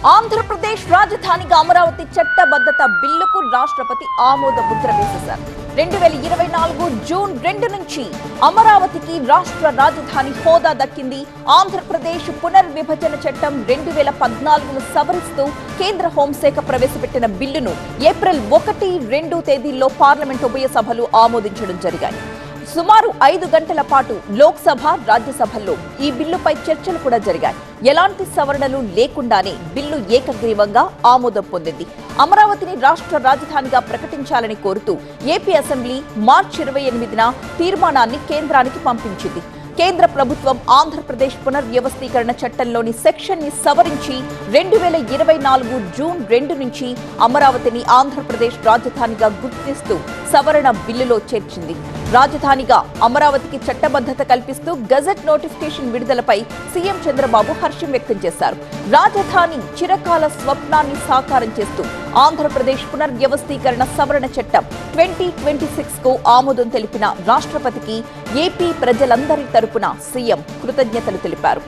ఆంధ్రప్రదేశ్ రాజధానిగా అమరావతి చట్టబద్ధత బిల్లుకు రాష్ట్రపతి ఆమోద ముద్ర వేసేశారు. 2024 జూన్ 2 నుంచి అమరావతికి రాష్ట్ర రాజధాని హోదా దక్కింది. ఆంధ్రప్రదేశ్ పునర్విభజన చట్టం 2014ను సవరిస్తూ కేంద్ర హోంశాఖ ప్రవేశపెట్టిన బిల్లును ఏప్రిల్ 1, 2 తేదీల్లో పార్లమెంట్ ఉభయ సభలు ఆమోదించడం జరిగాయి. సుమారు 5 గంటల పాటు లోక్సభ, రాజ్యసభల్లో ఈ బిల్లుపై చర్చలు కూడా జరిగాయి. ఎలాంటి సవరణలు లేకుండానే బిల్లు ఏకగ్రీవంగా ఆమోదం పొందింది. అమరావతిని రాష్ట్ర రాజధానిగా ప్రకటించాలని కోరుతూ ఏపీ అసెంబ్లీ మార్చి 28న తీర్మానాన్ని కేంద్రానికి పంపించింది. కేంద్ర ప్రభుత్వం ఆంధ్రప్రదేశ్ పునర్వ్యవస్థీకరణ చట్టంలోని సెక్షన్ ని సవరించి 2024 జూన్ 2 నుంచి అమరావతిని ఆంధ్రప్రదేశ్ రాజధానిగా గుర్తిస్తూ సవరణ బిల్లులో చేర్చింది. రాజధానిగా అమరావతికి చట్టబద్ధత కల్పిస్తూ గజెట్ నోటిఫికేషన్ విడుదలపై సీఎం చంద్రబాబు హర్షం వ్యక్తం చేశారు. రాజధాని చిరకాల స్వప్నాన్ని సాకారం చేస్తూ ఆంధ్రప్రదేశ్ పునర్వ్యవస్థీకరణ సవరణ చట్టం 2026కు ఆమోదం తెలిపిన రాష్ట్రపతికి ఏపీ ప్రజలందరి తరపున సీఎం కృతజ్ఞతలు తెలిపారు.